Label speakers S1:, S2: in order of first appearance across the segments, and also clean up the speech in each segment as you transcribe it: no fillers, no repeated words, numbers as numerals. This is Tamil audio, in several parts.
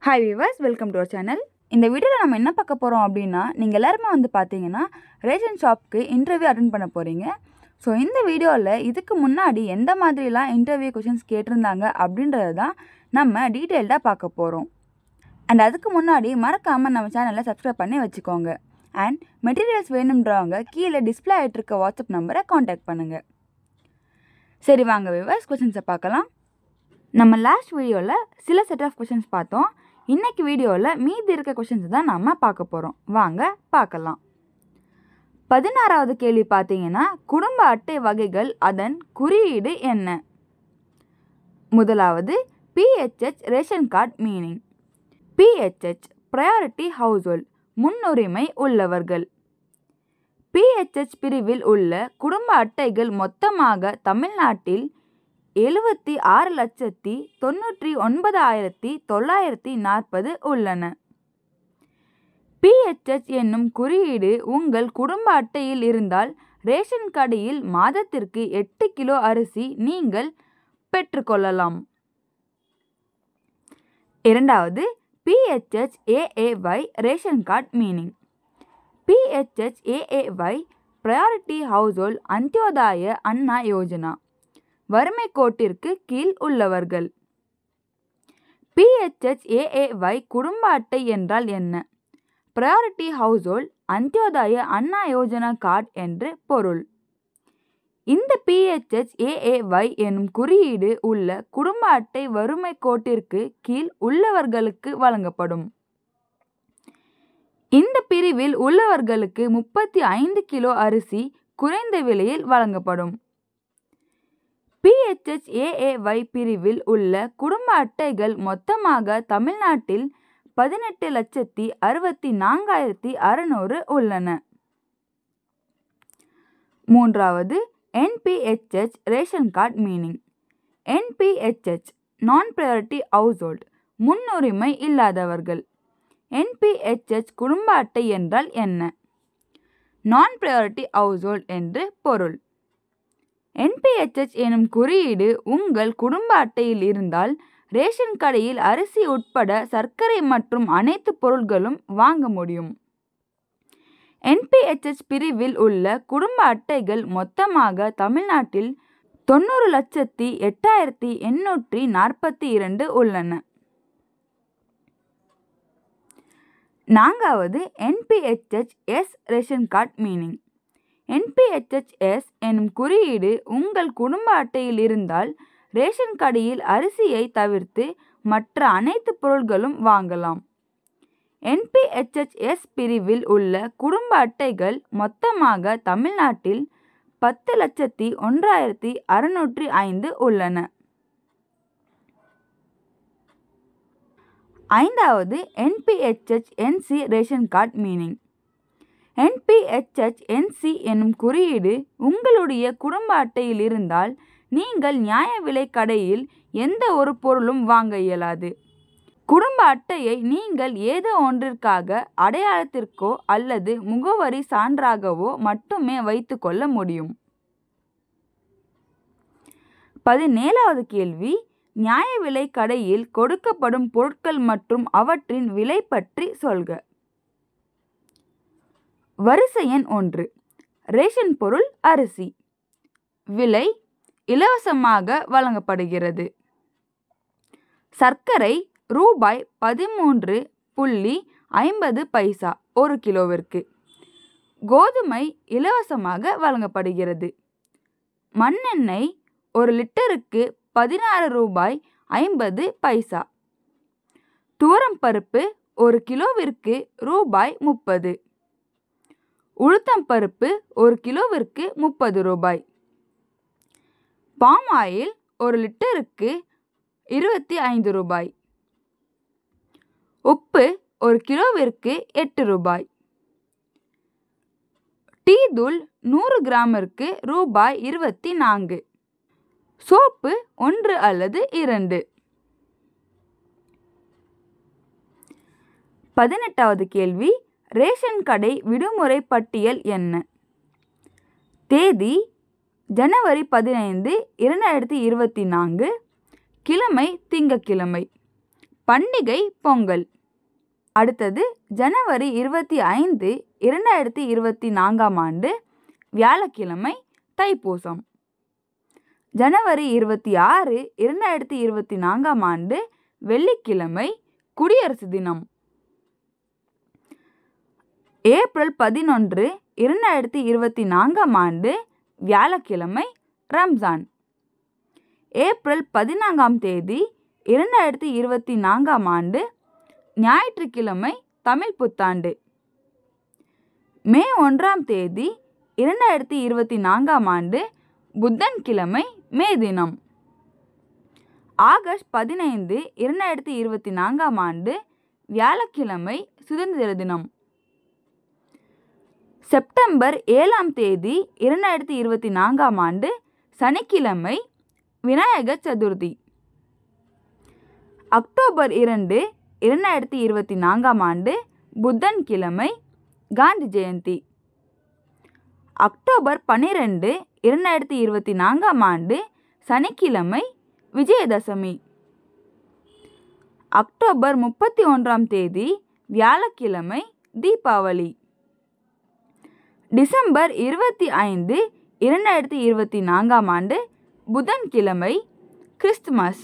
S1: Hi viewers, welcome to our channel. இந்த வீடியோவில் நம்ம என்ன பார்க்க போகிறோம் அப்படின்னா, நீங்கள் எல்லாருமே பார்த்தீங்கன்னா ரேஷன் ஷாப்க்கு இன்டர்வியூ அட்டென்ட் பண்ண போகிறீங்க. ஸோ இந்த வீடியோவில் இதுக்கு முன்னாடி எந்த மாதிரிலாம் இன்டர்வியூ கொஷின்ஸ் கேட்டிருந்தாங்க அப்படின்றது தான் நம்ம டீட்டெயில்டாக பார்க்க போகிறோம். அண்ட் அதுக்கு முன்னாடி மறக்காமல் நம்ம சேனலை சப்ஸ்கிரைப் பண்ணி வச்சுக்கோங்க. அண்ட் மெட்டீரியல்ஸ் வேணுன்றவங்க கீழே டிஸ்பிளே ஆகிட்டு இருக்க வாட்ஸ்அப் நம்பரை காண்டாக்ட் பண்ணுங்கள். சரி வாங்க வியூவர்ஸ், கொஷின்ஸை பார்க்கலாம். நம்ம லாஸ்ட் வீடியோவில் சில செட் ஆஃப் கொஷின்ஸ் பார்த்தோம். இன்றைக்கி வீடியோவில் மீதி இருக்க கொஷின்ஸ் தான் நம்ம பார்க்க போகிறோம். வாங்க பார்க்கலாம். 16வது கேள்வி பார்த்தீங்கன்னா, குடும்ப அட்டை வகைகள் அதன் குறியீடு என்ன? முதலாவது PHH ration card meaning. PHH priority household, முன்னுரிமை உள்ளவர்கள். PHH பிரிவில் உள்ள குடும்ப அட்டைகள் மொத்தமாக தமிழ்நாட்டில் 76,99,940 உள்ளன. PHH என்னும் குறியீடு உங்கள் குடும்ப அட்டையில் இருந்தால் ரேஷன் கடையில் மாதத்திற்கு 8 கிலோ அரிசி நீங்கள் பெற்றுக்கொள்ளலாம். இரண்டாவது PHH AAY ration card meaning. PHH AAY priority household Antyodaya Anna Yojana, வறுமை கோட்டிற்கு கீழ் உள்ளவர்கள். PHH AAY குடும்ப அட்டை என்றால் என்ன? Priority household Antyodaya Anna Yojana card என்று பொருள். இந்த PHH AAY எனும் குறியீடு உள்ள குடும்ப அட்டை வறுமை கோட்டிற்கு கீழ் உள்ளவர்களுக்கு வழங்கப்படும். இந்த பிரிவில் உள்ளவர்களுக்கு 35 கிலோ அரிசி குறைந்த விலையில் வழங்கப்படும். PHH AAY பிரிவில் உள்ள குடும்ப அட்டைகள் மொத்தமாக தமிழ்நாட்டில் 18,64,600 உள்ளன. மூன்றாவது NPHH ration card meaning. NPHH நான் ப்ரையாரிட்டி ஹவுஸ்ஹோல்ட், முன்னுரிமை இல்லாதவர்கள். NPHH குடும்ப அட்டை என்றால் என்ன? நான் ப்ரையாரிட்டி ஹவுஸ்ஹோல்ட் என்று பொருள். NPHH எனும் குறியீடு உங்கள் குடும்ப அட்டையில் இருந்தால் ரேஷன் கடையில் அரிசி உட்பட சர்க்கரை மற்றும் அனைத்து பொருட்களும் வாங்க முடியும். NPHH பிரிவில் உள்ள குடும்ப அட்டைகள் மொத்தமாக தமிழ்நாட்டில் 90,08,842 உள்ளன. நான்காவது NPHH ration card meaning. NPHH எனும் குறியீடு உங்கள் குடும்ப அட்டையில் இருந்தால் ரேஷன் கடையில் அரிசியை தவிர்த்து மற்ற அனைத்து பொருட்களும் வாங்கலாம். NPHH பிரிவில் உள்ள குடும்ப அட்டைகள் மொத்தமாக தமிழ்நாட்டில் 10,01,605 உள்ளன. ஐந்தாவது NPHH NC ration card meaning. NPHH NC எனும் குறியீடு உங்களுடைய குடும்ப அட்டையில் இருந்தால் நீங்கள் நியாய விலை கடையில் எந்த ஒரு பொருளும் வாங்க இயலாது. குடும்ப அட்டையை நீங்கள் ஏதோ ஒன்றிற்காக அடையாளத்திற்கோ அல்லது முகவரி சான்றாகவோ மட்டுமே வைத்து கொள்ள முடியும். 17வது கேள்வி, நியாய விலை கடையில் கொடுக்கப்படும் பொருட்கள் மற்றும் அவற்றின் விலை பற்றி சொல்க. வரிசை எண் 1, ரேஷன் பொருள் அரிசி. விலை இலவசமாக வழங்கப்படுகிறது. சர்க்கரை ரூபாய் 13.50 ஒரு கிலோவிற்கு. கோதுமை இலவசமாக வழங்கப்படுகிறது. மண்ணெண்ணெய் 1 லிட்டருக்கு 16 ரூபாய் 50 துவரம் பருப்பு 1 கிலோவிற்கு ரூபாய் 30. உளுத்தம் பருப்பு 1 கிலோவிற்கு 30 ரூபாய். பாம் ஆயில் 1 லிட்டருக்கு 25 ரூபாய். உப்பு 1 கிலோவிற்கு 8 ரூபாய். டீ தூள் 100 கிராமிற்கு ரூபாய் 24. சோப்பு 1 அல்லது 2. 18வது கேள்வி, ரேஷன் கடை விடுமுறை பட்டியல் என்ன? தேதி ஜனவரி 15, 2024. கிழமை திங்கட்கிழமை. பண்டிகை பொங்கல். அடுத்தது ஜனவரி 25, 2024 ஆண்டு வியாழக்கிழமை தைப்பூசம். ஜனவரி 26, 2024 ஆண்டு வெள்ளிக்கிழமை குடியரசு தினம். ஏப்ரல் 11, 2024 ஆண்டு வியாழக்கிழமை ரம்ஜான். ஏப்ரல் 14 2024 ஆண்டு ஞாயிற்றுக்கிழமை தமிழ் புத்தாண்டு. மே 1 2024 ஆண்டு புதன்கிழமை மே தினம். ஆகஸ்ட் 15, 2024 ஆண்டு வியாழக்கிழமை சுதந்திர தினம். செப்டம்பர் 7 2024 ஆண்டு சனிக்கிழமை விநாயகர் சதுர்த்தி. அக்டோபர் 2, 2024 ஆண்டு புதன்கிழமை காந்தி ஜெயந்தி. அக்டோபர் 12, 2024 ஆண்டு சனிக்கிழமை விஜயதசமி. அக்டோபர் 31 வியாழக்கிழமை தீபாவளி. டிசம்பர் 25, 2024 ஆண்டு புதன்கிழமை கிறிஸ்துமஸ்.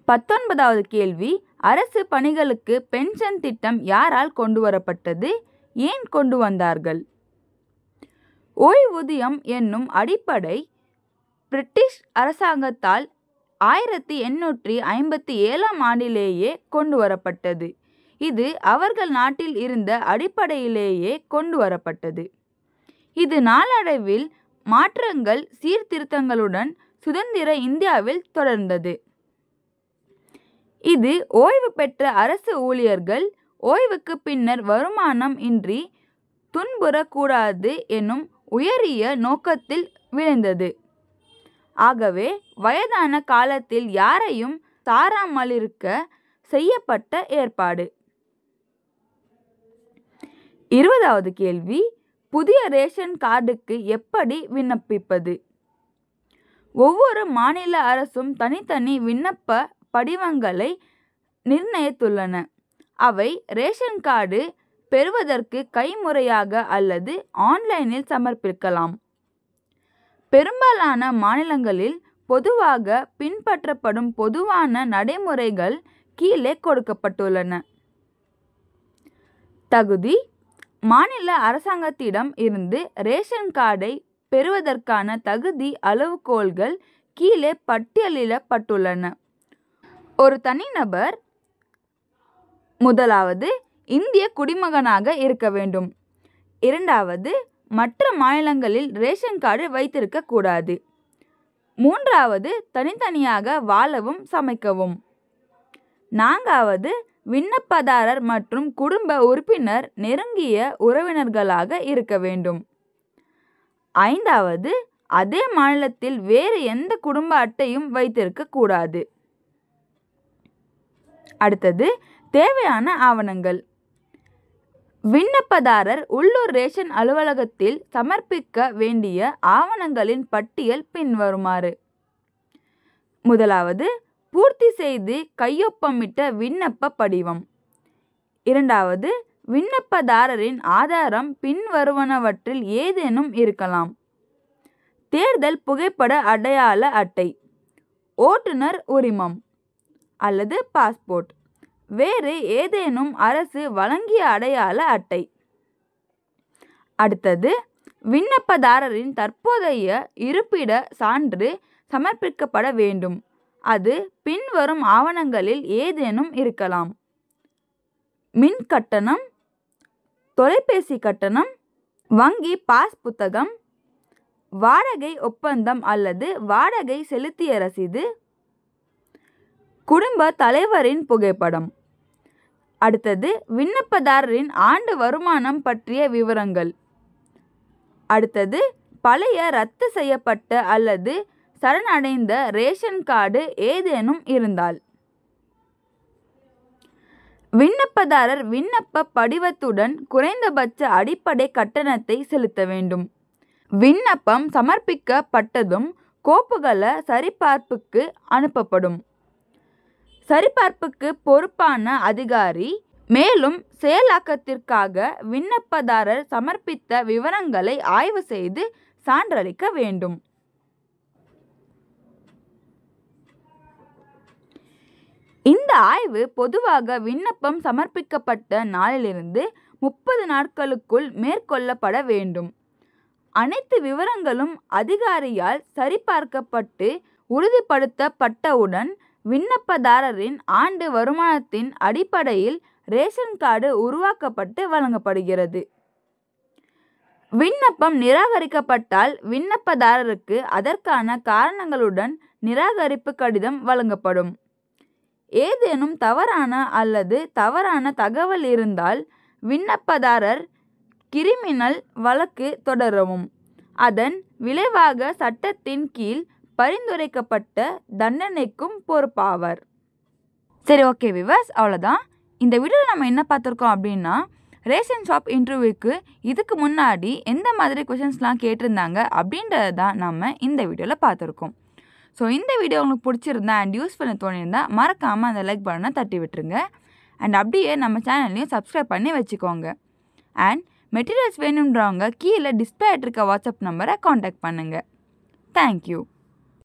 S1: 19வது கேள்வி, அரசு பணிகளுக்கு பென்ஷன் திட்டம் யாரால் கொண்டு வரப்பட்டது? ஏன் கொண்டு வந்தார்கள்? ஓய்வூதியம் என்னும் அடிப்படை பிரிட்டிஷ் அரசாங்கத்தால் 1857 ஆண்டிலேயே கொண்டு வரப்பட்டது. இது அவர்கள் நாட்டில் இருந்த அடிப்படையிலேயே கொண்டு வரப்பட்டது. இது நாளடைவில் மாற்றங்கள் சீர்திருத்தங்களுடன் சுதந்திர இந்தியாவில் தொடர்ந்தது. இது ஓய்வு பெற்ற அரசு ஊழியர்கள் ஓய்வுக்கு பின்னர் வருமானம் இன்றி துன்புறக்கூடாது எனும் உயரிய நோக்கத்தில் விளைந்தது. ஆகவே வயதான காலத்தில் யாரையும் சாராமலிருக்க செய்யப்பட்ட ஏற்பாடு. 20வது கேள்வி, புதிய ரேஷன் கார்டுக்கு எப்படி விண்ணப்பிப்பது? ஒவ்வொரு மாநில அரசும் தனித்தனி விண்ணப்ப படிவங்களை நிர்ணயித்துள்ளன. அவை ரேஷன் கார்டு பெறுவதற்கு கைமுறையாக அல்லது ஆன்லைனில் சமர்ப்பிக்கலாம். பெரும்பாலான மாநிலங்களில் பொதுவாக பின்பற்றப்படும் பொதுவான நடைமுறைகள் கீழே கொடுக்கப்பட்டுள்ளன. தகுதி: மாநில அரசாங்கத்திடம் இருந்து ரேஷன் கார்டை பெறுவதற்கான தகுதி அளவுகோல்கள் கீழே பட்டியலிடப்பட்டுள்ளன. ஒரு தனிநபர் முதலாவது இந்திய குடிமகனாக இருக்க வேண்டும். இரண்டாவது, மற்ற மாநிலங்களில் ரேஷன் கார்டு வைத்திருக்க கூடாது. மூன்றாவது, தனித்தனியாக வாழவும் சமைக்கவும். நான்காவது, விண்ணப்பதாரர் மற்றும் குடும்ப உறுப்பினர் நெருங்கிய உறவினர்களாக இருக்க வேண்டும். ஐந்தாவது, அதே மாநிலத்தில் வேறு எந்த குடும்ப அட்டையும் வைத்திருக்க கூடாது. அடுத்தது, தேவையான ஆவணங்கள். விண்ணப்பதாரர் உள்ளூர் ரேஷன் அலுவலகத்தில் சமர்ப்பிக்க வேண்டிய ஆவணங்களின் பட்டியல் பின்வருமாறு. முதலாவது, பூர்த்தி செய்து கையொப்பமிட்ட விண்ணப்ப படிவம். இரண்டாவது, விண்ணப்பதாரரின் ஆதாரம் பின்வருவனவற்றில் ஏதேனும் இருக்கலாம். தேர்தல் புகைப்பட அடையாள அட்டை, ஓட்டுநர் உரிமம் அல்லது பாஸ்போர்ட், வேறு ஏதேனும் அரசு வழங்கிய அடையாள அட்டை. அடுத்தது, விண்ணப்பதாரரின் தற்போதைய இருப்பிட சான்று சமர்ப்பிக்கப்பட வேண்டும். அது பின்வரும் ஆவணங்களில் ஏதேனும் இருக்கலாம். மின் கட்டணம், தொலைபேசி கட்டணம், வங்கி பாஸ் புத்தகம், வாடகை ஒப்பந்தம் அல்லது வாடகை செலுத்திய ரசீது, குடும்ப தலைவரின் புகைப்படம். அடுத்தது, விண்ணப்பதாரரின் ஆண்டு வருமானம் பற்றிய விவரங்கள். அடுத்தது, பழைய ரத்து செய்யப்பட்ட அல்லது சரணடைந்த ரேஷன் கார்டு ஏதேனும் இருந்தால். விண்ணப்பதாரர் விண்ணப்ப படிவத்துடன் குறைந்தபட்ச அடிப்படை கட்டணத்தை செலுத்த வேண்டும். விண்ணப்பம் சமர்ப்பிக்கப்பட்டதும் கோப்புகளை சரிபார்ப்புக்கு அனுப்பப்படும். சரிபார்ப்புக்கு பொறுப்பான அதிகாரி மேலும் செயலாக்கத்திற்காக விண்ணப்பதாரர் சமர்ப்பித்த விவரங்களை ஆய்வு செய்து சான்றளிக்க வேண்டும். இந்த ஆய்வு பொதுவாக விண்ணப்பம் சமர்ப்பிக்கப்பட்ட நாளிலிருந்து 30 நாட்களுக்குள் மேற்கொள்ளப்பட வேண்டும். அனைத்து விவரங்களும் அதிகாரியால் சரிபார்க்கப்பட்டு உறுதிப்படுத்தப்பட்டவுடன் விண்ணப்பதாரரின் ஆண்டு வருமானத்தின் அடிப்படையில் ரேஷன் கார்டு உருவாக்கப்பட்டு வழங்கப்படுகிறது. விண்ணப்பம் நிராகரிக்கப்பட்டால் விண்ணப்பதாரருக்கு அதற்கான காரணங்களுடன் நிராகரிப்பு கடிதம் வழங்கப்படும். ஏதேனும் தவறான அல்லது தவறான தகவல் இருந்தால் விண்ணப்பதாரர் கிரிமினல் வழக்கு தொடரவும். அதன் விளைவாக சட்டத்தின் கீழ் பரிந்துரைக்கப்பட்ட தண்டனைக்கும் பொறுப்பாவர். சரி, ஓகே விவர்ஸ், அவ்வளோதான். இந்த வீடியோவில் நம்ம என்ன பார்த்துருக்கோம் அப்படின்னா, ரேஷன் ஷாப் இன்டர்வியூக்கு இதுக்கு முன்னாடி எந்த மாதிரி கொஷின்ஸ்லாம் கேட்டிருந்தாங்க அப்படின்றத தான் நம்ம இந்த வீடியோவில் பார்த்துருக்கோம். ஸோ இந்த வீடியோ உங்களுக்கு பிடிச்சிருந்தா அண்ட் யூஸ்ஃபுல்னு தோணியிருந்தா மறக்காமல் அந்த லைக் பட்டனை தட்டி விட்டுருங்க. அண்ட் அப்படியே நம்ம சேனல்லையும் சப்ஸ்கிரைப் பண்ணி வச்சுக்கோங்க. அண்ட் மெட்டீரியல்ஸ் வேணுன்றவங்க கீழே டிஸ்பிளே ஆகிட்டு இருக்க வாட்ஸ்அப் நம்பரை காண்டாக்ட் பண்ணுங்கள். தேங்க்யூ.